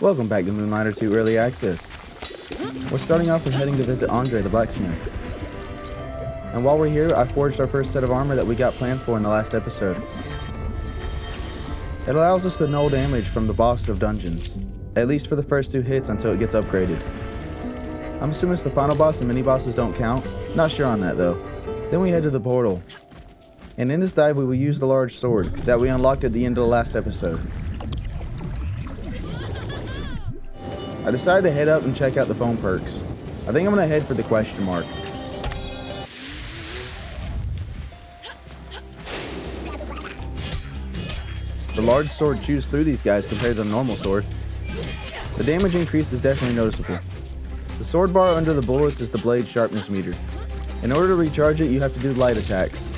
Welcome back to Moonlighter 2 Early Access. We're starting off with heading to visit Andrei the blacksmith. And while we're here, I forged our first set of armor that we got plans for in the last episode. It allows us to null damage from the boss of dungeons, at least for the first 2 hits until it gets upgraded. I'm assuming it's the final boss and mini bosses don't count, not sure on that though. Then we head to the portal. And in this dive we will use the large sword that we unlocked at the end of the last episode. I decided to head up and check out the phone perks. I think I'm going to head for the question mark. The large sword chews through these guys compared to the normal sword. The damage increase is definitely noticeable. The sword bar under the bullets is the blade sharpness meter. In order to recharge it, you have to do light attacks.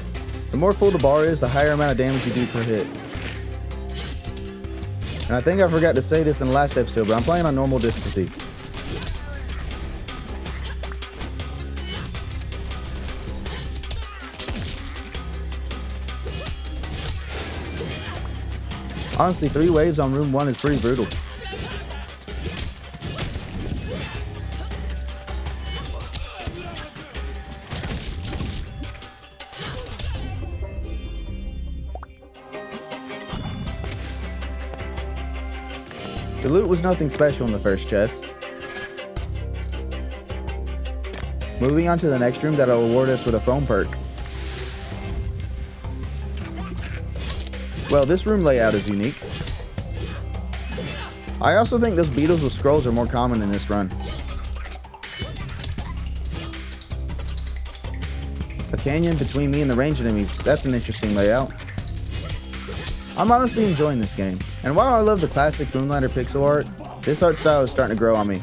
The more full the bar is, the higher amount of damage you do per hit. And I think I forgot to say this in the last episode, but I'm playing on normal difficulty. Honestly, 3 waves on room 1 is pretty brutal. The loot was nothing special in the first chest. Moving on to the next room that'll reward us with a phone perk. Well, this room layout is unique. I also think those beetles with scrolls are more common in this run. A canyon between me and the ranged enemies, that's an interesting layout. I'm honestly enjoying this game, and while I love the classic Moonlighter pixel art, this art style is starting to grow on me.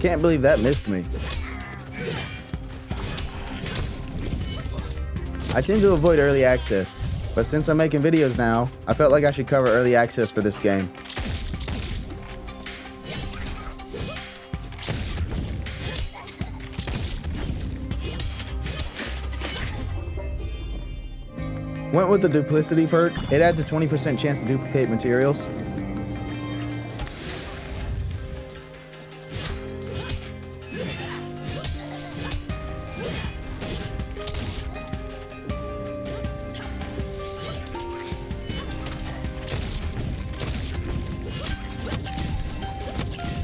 Can't believe that missed me. I tend to avoid early access, but since I'm making videos now, I felt like I should cover early access for this game. Went with the duplicity perk. It adds a 20% chance to duplicate materials.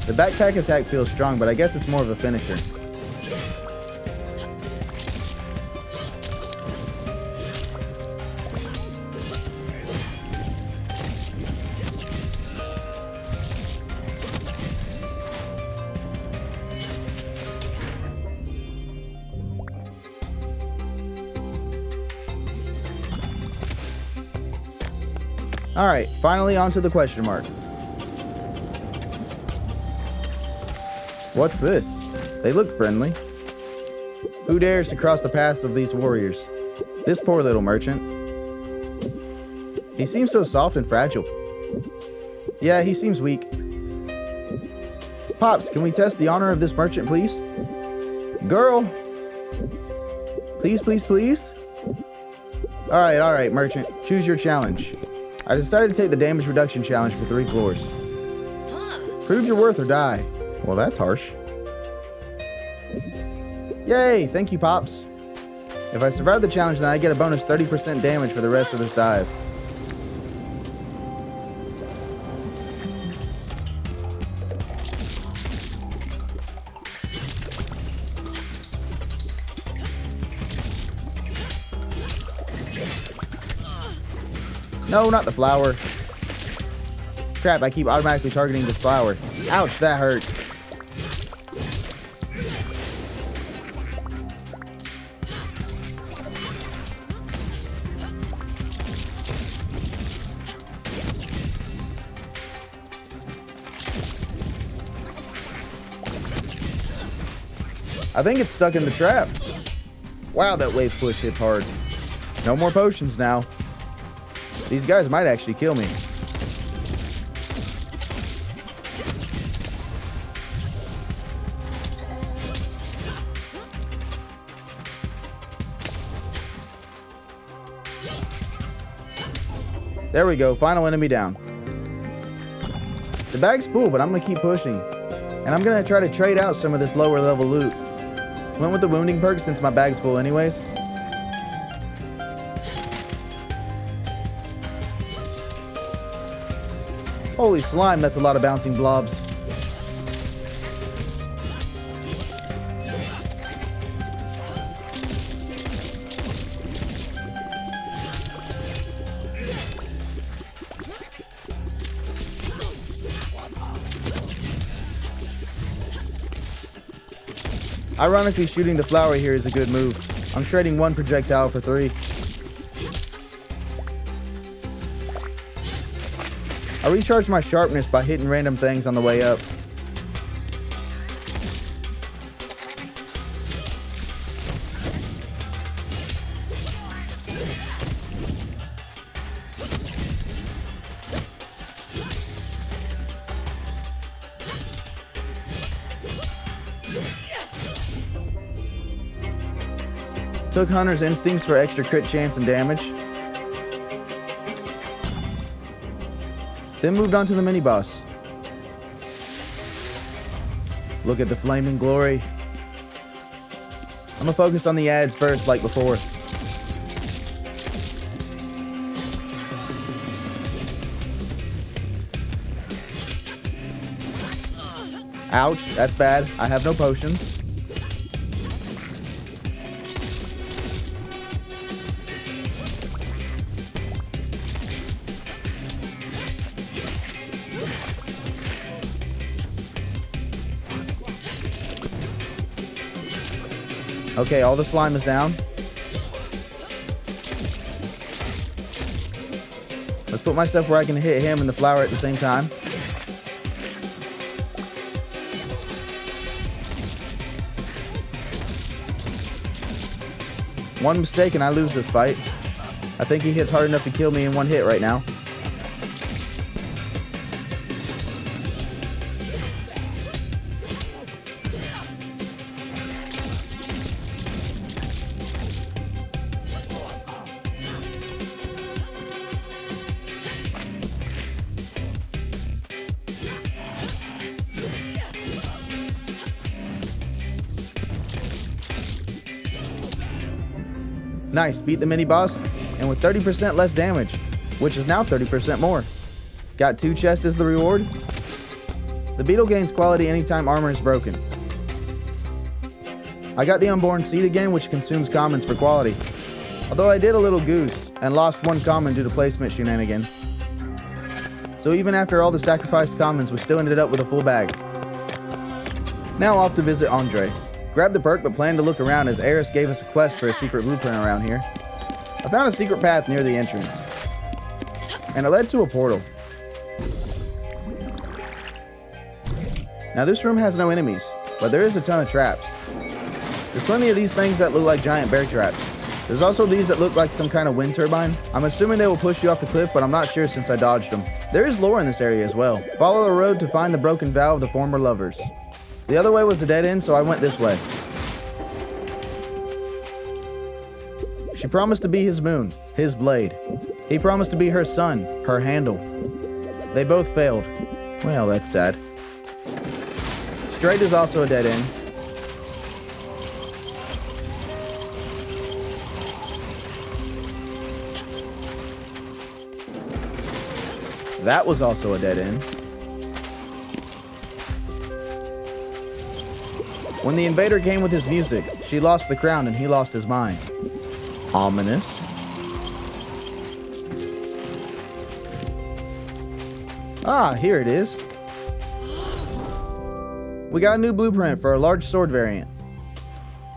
The backpack attack feels strong, but I guess it's more of a finisher. Alright, finally on to the question mark. What's this? They look friendly. Who dares to cross the paths of these warriors? This poor little merchant. He seems so soft and fragile. Yeah, he seems weak. Pops, can we test the honor of this merchant, please? Girl! Please, please, please? Alright, merchant. Choose your challenge. I decided to take the damage reduction challenge for 3 floors. Prove your worth or die. Well, that's harsh. Yay! Thank you, Pops. If I survive the challenge, then I get a bonus 30% damage for the rest of this dive. No, not the flower. Crap, I keep automatically targeting this flower. Ouch, that hurt. I think it's stuck in the trap. Wow, that wave push hits hard. No more potions now. These guys might actually kill me. There we go, final enemy down. The bag's full, but I'm gonna keep pushing. And I'm gonna try to trade out some of this lower level loot. Went with the wounding perk since my bag's full anyways. Holy slime, that's a lot of bouncing blobs. Ironically, shooting the flower here is a good move. I'm trading one projectile for 3. I recharged my sharpness by hitting random things on the way up. Took Hunter's Instincts for extra crit chance and damage. Then moved on to the mini-boss. Look at the flaming glory. I'm gonna focus on the ads first like before. Ouch, that's bad. I have no potions. Okay, all the slime is down. Let's put myself where I can hit him and the flower at the same time. One mistake and I lose this fight. I think he hits hard enough to kill me in one hit right now. Nice, beat the mini-boss, and with 30% less damage, which is now 30% more. Got 2 chests as the reward. The beetle gains quality anytime armor is broken. I got the unborn seed again, which consumes commons for quality. Although I did a little goose, and lost 1 common due to placement shenanigans. So even after all the sacrificed commons, we still ended up with a full bag. Now off to visit Andrei. Grabbed the perk, but planned to look around as Eris gave us a quest for a secret blueprint around here. I found a secret path near the entrance, and it led to a portal. Now this room has no enemies, but there is a ton of traps. There's plenty of these things that look like giant bear traps. There's also these that look like some kind of wind turbine. I'm assuming they will push you off the cliff, but I'm not sure since I dodged them. There is lore in this area as well. Follow the road to find the broken vow of the former lovers. The other way was a dead end, so I went this way. She promised to be his moon, his blade. He promised to be her sun, her handle. They both failed. Well, that's sad. Straight is also a dead end. That was also a dead end. When the invader came with his music, she lost the crown and he lost his mind. Ominous. Ah, here it is. We got a new blueprint for a large sword variant.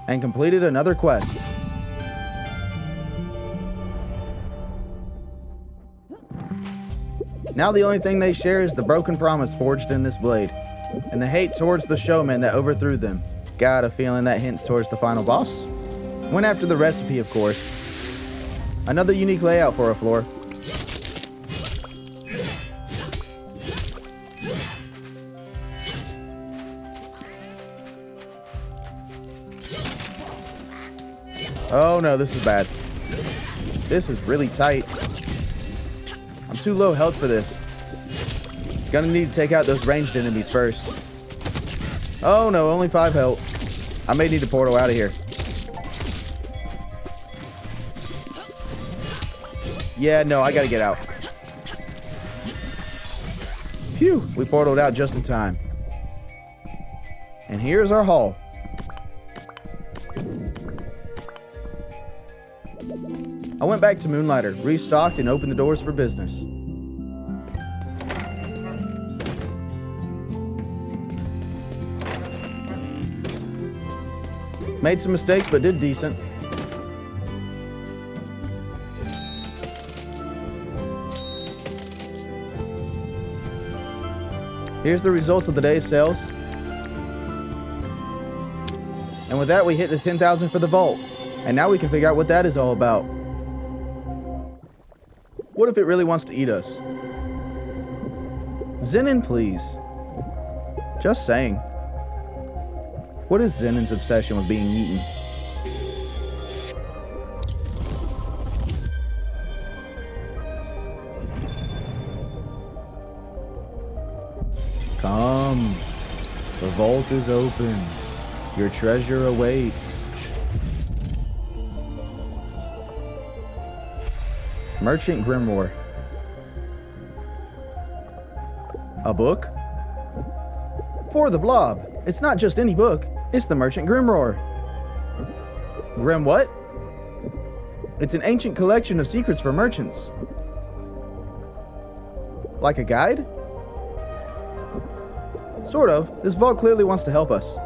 And completed another quest. Now the only thing they share is the broken promise forged in this blade. And the hate towards the showman that overthrew them. Got a feeling that hints towards the final boss. Went after the recipe, of course. Another unique layout for a floor. Oh no, this is bad. This is really tight. I'm too low health for this. Gonna need to take out those ranged enemies first. Oh no, only 5 health. I may need to portal out of here. Yeah, no, I gotta get out. Phew, we portaled out just in time. And here's our haul. I went back to Moonlighter, restocked, and opened the doors for business. Made some mistakes, but did decent. Here's the results of the day's sales. And with that, we hit the 10,000 for the vault. And now we can figure out what that is all about. What if it really wants to eat us? Zenon, please. Just saying. What is Zenon's obsession with being eaten? Come. The vault is open. Your treasure awaits. Merchant Grimoire. A book? For the blob. It's not just any book. It's the Merchant Grimoire. Grim what? It's an ancient collection of secrets for merchants. Like a guide? Sort of. This vault clearly wants to help us.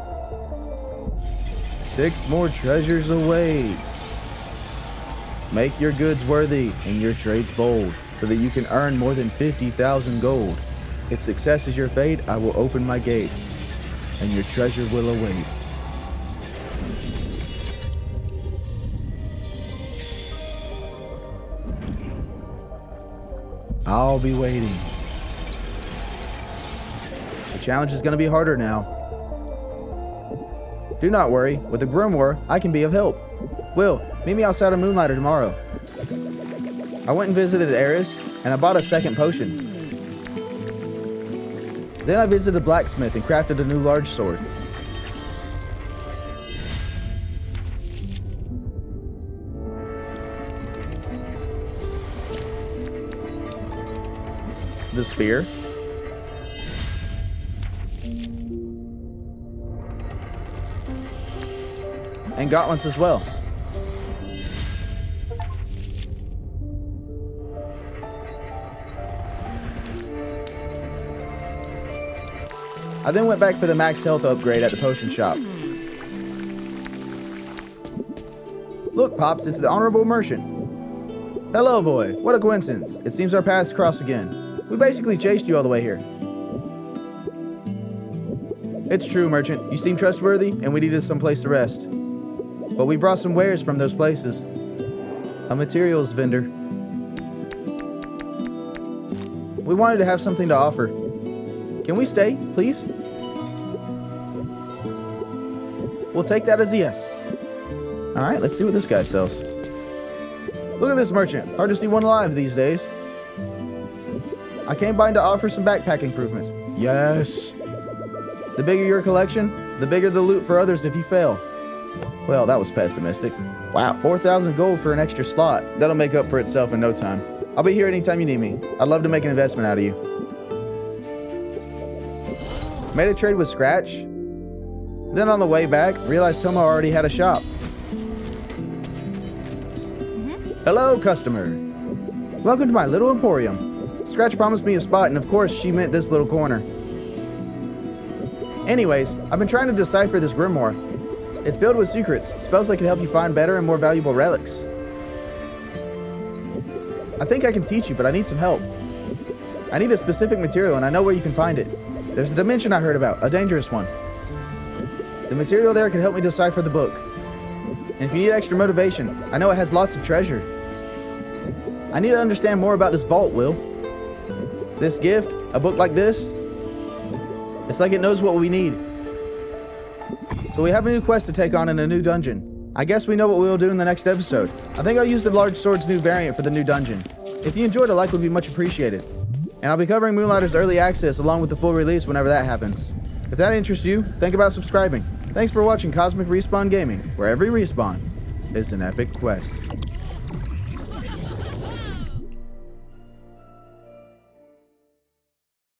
6 more treasures await. Make your goods worthy and your trades bold, so that you can earn more than 50,000 gold. If success is your fate, I will open my gates, and your treasure will await. I'll be waiting. The challenge is going to be harder now. Do not worry, with the Grimoire, I can be of help. Will, meet me outside of Moonlighter tomorrow. I went and visited Eris, and I bought a second potion. Then I visited a blacksmith and crafted a new large sword. The spear. And gauntlets as well. I then went back for the max health upgrade at the potion shop. Look, Pops, it's the Honorable Merchant. Hello, boy. What a coincidence. It seems our paths cross again. We basically chased you all the way here. It's true, Merchant. You seem trustworthy, and we needed some place to rest. But we brought some wares from those places. A materials vendor. We wanted to have something to offer. Can we stay, please? We'll take that as a yes. All right, let's see what this guy sells. Look at this merchant. Hard to see one alive these days. I came by to offer some backpack improvements. Yes. The bigger your collection, the bigger the loot for others if you fail. Well, that was pessimistic. Wow, 4,000 gold for an extra slot. That'll make up for itself in no time. I'll be here anytime you need me. I'd love to make an investment out of you. Made a trade with Scratch. Then on the way back, realized Tomo already had a shop. Hello, customer. Welcome to my little emporium. Scratch promised me a spot, and of course, she meant this little corner. Anyways, I've been trying to decipher this grimoire. It's filled with secrets, spells that can help you find better and more valuable relics. I think I can teach you, but I need some help. I need a specific material, and I know where you can find it. There's a dimension I heard about, a dangerous one. The material there can help me decipher the book. And if you need extra motivation, I know it has lots of treasure. I need to understand more about this vault, Will. This gift, a book like this, it's like it knows what we need. So we have a new quest to take on in a new dungeon. I guess we know what we'll do in the next episode. I think I'll use the large sword's new variant for the new dungeon. If you enjoyed, a like would be much appreciated. And I'll be covering Moonlighter's early access along with the full release whenever that happens. If that interests you, think about subscribing. Thanks for watching Cosmic Respawn Gaming, where every respawn is an epic quest.